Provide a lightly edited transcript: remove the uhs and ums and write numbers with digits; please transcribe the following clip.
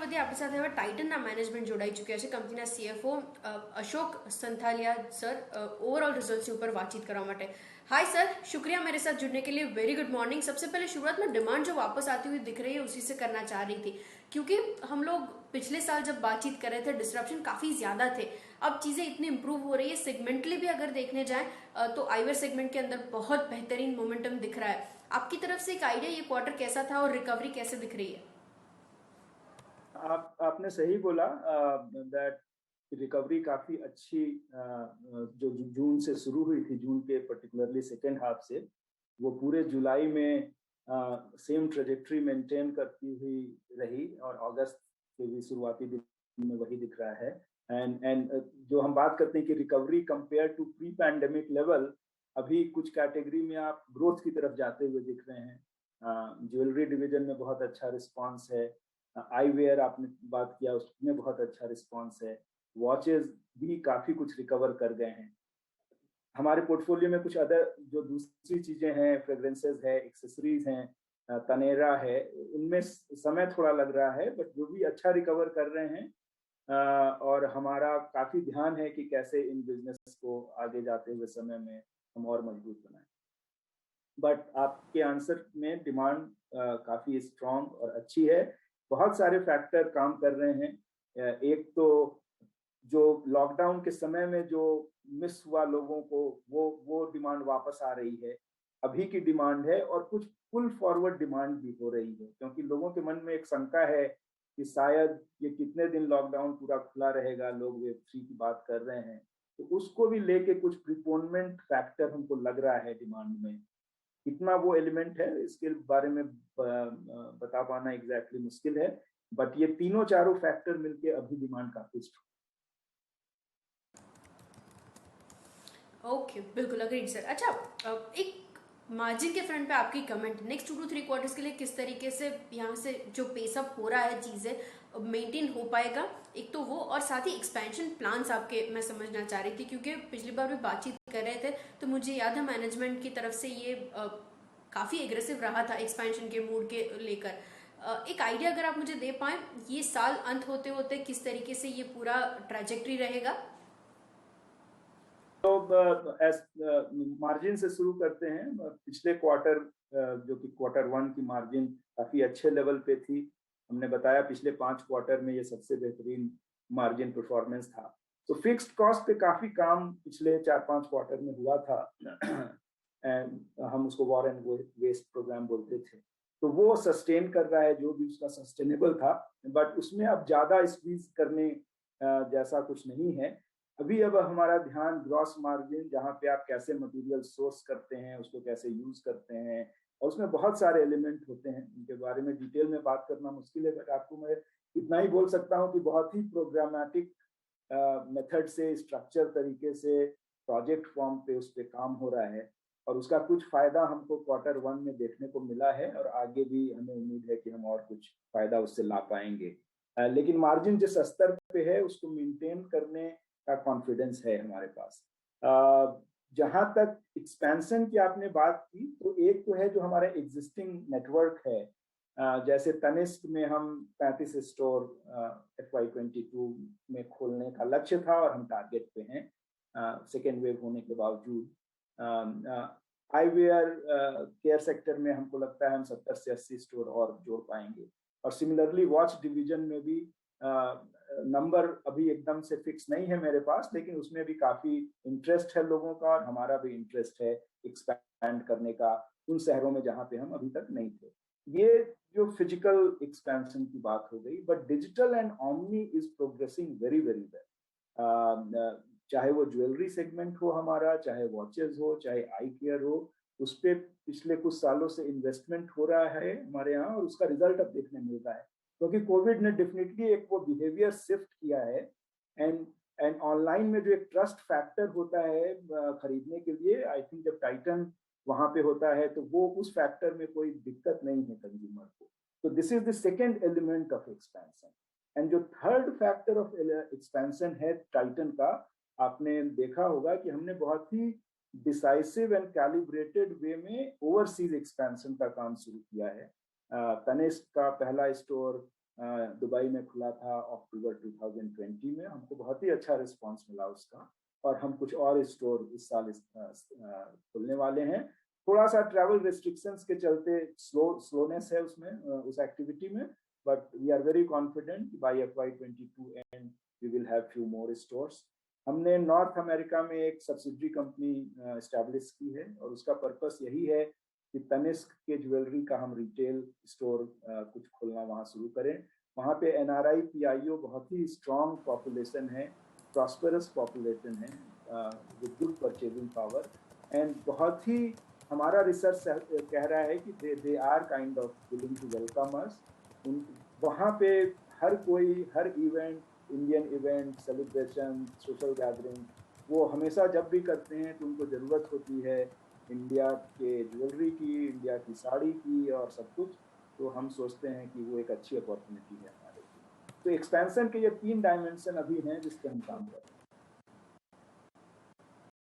પછી આપણી સાથે હવે ટાઇટનના મેનેજમેન્ટ જોડાઈ ચૂક્યા છે, કંપનીના CFO Ashok Santhalia sir overall results के ऊपर बातचीत करने માટે। हाय सर, शुक्रिया मेरे साथ जुड़ने के लिए। Very good morning. सबसे पहले शुरुआत में डिमांड जो वापस आती हुई दिख रही है उसी से करना चाह रही थी, क्योंकि हम लोग पिछले साल जब बातचीत कर रहे थे डिस्ट्रप्शन काफ़ी ज़्यादा थे। अब चीज़ें इतनी इंप्रूव हो रही है, सेगमेंटली भी अगर देखने जाएं तो आईवेयर सेगमेंट के अंदर बहुत बेहतरीन मोमेंटम दिख रहा है। आपकी तरफ से एक आइडिया, ये क्वार्टर कैसा था और रिकवरी कैसे दिख रही है? आपने सही बोला दैट रिकवरी काफी अच्छी जो जून से शुरू हुई थी, जून के पर्टिकुलरली सेकेंड हाफ से वो पूरे जुलाई में सेम ट्रेजेक्ट्री मेंटेन करती हुई रही और अगस्त के भी शुरुआती दिन में वही दिख रहा है। एंड जो हम बात करते हैं कि recovery compare to pre pandemic level, अभी कुछ कैटेगरी में आप ग्रोथ की तरफ जाते हुए दिख रहे हैं। ज्वेलरी डिवीजन में बहुत अच्छा रिस्पांस है, आईवेयर आपने बात किया उसमें बहुत अच्छा रिस्पांस है, वॉचेस भी काफी कुछ रिकवर कर गए हैं। हमारे पोर्टफोलियो में कुछ अदर जो दूसरी चीजें हैं, फ्रेग्रेंसेस है, एक्सेसरीज हैं, तनेरा है, उनमें समय थोड़ा लग रहा है, बट जो भी अच्छा रिकवर कर रहे हैं। और हमारा काफी ध्यान है कि कैसे इन बिजनेस को आगे जाते हुए समय में हम और मजबूत बनाएं। बट आपके आंसर में डिमांड काफी स्ट्रांग और अच्छी है। बहुत सारे फैक्टर काम कर रहे हैं। एक तो जो लॉकडाउन के समय में जो मिस हुआ लोगों को, वो डिमांड वापस आ रही है, अभी की डिमांड है, और कुछ पुल फॉरवर्ड डिमांड भी हो रही है, क्योंकि लोगों के मन में एक शंका है कि शायद ये कितने दिन लॉकडाउन पूरा खुला रहेगा, लोग वेब 3 की बात कर रहे हैं, तो उसको भी लेके कुछ प्रीपोनमेंट फैक्टर हमको लग रहा है डिमांड में। कितना वो एलिमेंट है इसके बारे में बता पाना एग्जैक्टली मुश्किल है, बट ये तीनों चारों फैक्टर मिलके अभी डिमांड काफी स्ट्रांग। ओके, बिल्कुल अग्रीड सर। अच्छा, एक मार्जिन के फ्रंट पे आपकी कमेंट, नेक्स्ट 2 to 3 क्वार्टर्स के लिए किस तरीके से यहाँ से जो पेसअप हो रहा है चीज़ें मेंटेन हो पाएगा, एक तो वो, और साथ ही एक्सपेंशन प्लान्स आपके मैं समझना चाह रही थी, क्योंकि पिछली बार भी बातचीत कर रहे थे तो मुझे याद है मैनेजमेंट की तरफ से ये काफ़ी एग्रेसिव रहा था एक्सपेंशन के मूड के लेकर। एक आइडिया अगर आप मुझे दे पाएँ, ये साल अंत होते होते किस तरीके से ये पूरा ट्रैजेक्टरी रहेगा? तो मार्जिन से शुरू करते हैं। पिछले क्वार्टर जो कि क्वार्टर 1 की मार्जिन काफी अच्छे लेवल पे थी। हमने बताया पिछले 5 क्वार्टर में ये सबसे बेहतरीन मार्जिन परफॉर्मेंस था। तो फिक्स्ड कॉस्ट पे काफी काम पिछले 4-5 क्वार्टर में हुआ था। हम उसको वॉर एंड वेस्ट प्रोग्राम बोलते थे, तो वो सस्टेन कर रहा है जो भी उसका सस्टेनेबल था, बट उसमें अब ज्यादा स्क्वीज करने जैसा कुछ नहीं है अभी। अब हमारा ध्यान ग्रॉस मार्जिन, जहाँ पे आप कैसे मटेरियल सोर्स करते हैं, उसको कैसे यूज करते हैं, और उसमें बहुत सारे एलिमेंट होते हैं, उनके बारे में डिटेल में बात करना मुश्किल है, बट आपको मैं इतना ही बोल सकता हूँ कि बहुत ही प्रोग्रामेटिक मेथड से, स्ट्रक्चर तरीके से प्रोजेक्ट फॉर्म पे उस पर काम हो रहा है, और उसका कुछ फायदा हमको क्वार्टर 1 में देखने को मिला है, और आगे भी हमें उम्मीद है कि हम और कुछ फायदा उससे ला पाएंगे। लेकिन मार्जिन जिस स्तर पे है उसको मेंटेन करने का कॉन्फिडेंस है हमारे पास। जहां तक एक्सपेंशन की आपने बात की, तो एक तो है जो हमारा एग्जिस्टिंग नेटवर्क है। जैसे तनिष्क में हम 35 स्टोर FY22 में खोलने का लक्ष्य था और हम टारगेट पे हैं सेकेंड वेव होने के बावजूद। आईवेयर केयर सेक्टर में हमको लगता है हम 70 से 80 स्टोर और जोड़ पाएंगे, और सिमिलरली वॉच डिवीजन में भी नंबर अभी एकदम से फिक्स नहीं है मेरे पास, लेकिन उसमें भी काफी इंटरेस्ट है लोगों का, और हमारा भी इंटरेस्ट है एक्सपैंड करने का उन शहरों में जहां पे हम अभी तक नहीं थे। ये जो फिजिकल एक्सपेंशन की बात हो गई, but digital and omni is progressing very very well. चाहे वो ज्वेलरी सेगमेंट हो हमारा, चाहे वॉचेस हो, चाहे आई केयर हो, उस पर पिछले कुछ सालों से इन्वेस्टमेंट हो रहा है हमारे यहाँ, और उसका रिजल्ट अब देखने मिल रहा है, क्योंकि कोविड ने डेफिनेटली एक वो बिहेवियर शिफ्ट किया है। एंड ऑनलाइन में जो एक ट्रस्ट फैक्टर होता है खरीदने के लिए, आई थिंक जब टाइटन वहां पे होता है तो वो उस फैक्टर में कोई दिक्कत नहीं है कंज्यूमर को। तो this is the second element of expansion. And जो थर्ड फैक्टर ऑफ एक्सपेंशन है टाइटन का, आपने देखा होगा कि हमने बहुत ही डिसाइसिव एंड कैलिब्रेटेड वे में ओवरसीज एक्सपेंशन का काम शुरू किया है। तनिष्क का पहला स्टोर दुबई में खुला था अक्टूबर 2020 में। हमको बहुत ही अच्छा रिस्पांस मिला उसका, और हम कुछ और स्टोर इस साल खुलने वाले हैं। थोड़ा सा ट्रैवल रिस्ट्रिक्शंस के चलते स्लोनेस है उसमें, उस एक्टिविटी में, but we are very confident by FY22 and we will have few more stores. हमने नॉर्थ अमेरिका में एक सब्सिडरी कंपनी एस्टैब्लिश की है, और उसका पर्पस यही है कि तनिष्क के ज्वेलरी का हम रिटेल स्टोर कुछ खोलना वहाँ शुरू करें। वहाँ पे NRI PIO बहुत ही स्ट्रॉन्ग पॉपुलेशन है, प्रॉस्पेरस पॉपुलेशन है, with good purchasing power, and बहुत ही हमारा रिसर्च कह रहा है कि they are kind of willing to welcome us. वहाँ पे हर कोई, हर event, Indian event, celebration, social gathering, वो हमेशा जब भी करते हैं तो उनको ज़रूरत होती है इंडिया के ज्वेलरी की, इंडिया की साड़ी की और सब कुछ। तो हम सोचते हैं कि वो एक अच्छी अपॉर्चुनिटी है हमारे लिए। तो एक्सपेंशन के ये 3 डायमेंशन अभी हैं जिस पे हम काम कर रहे हैं।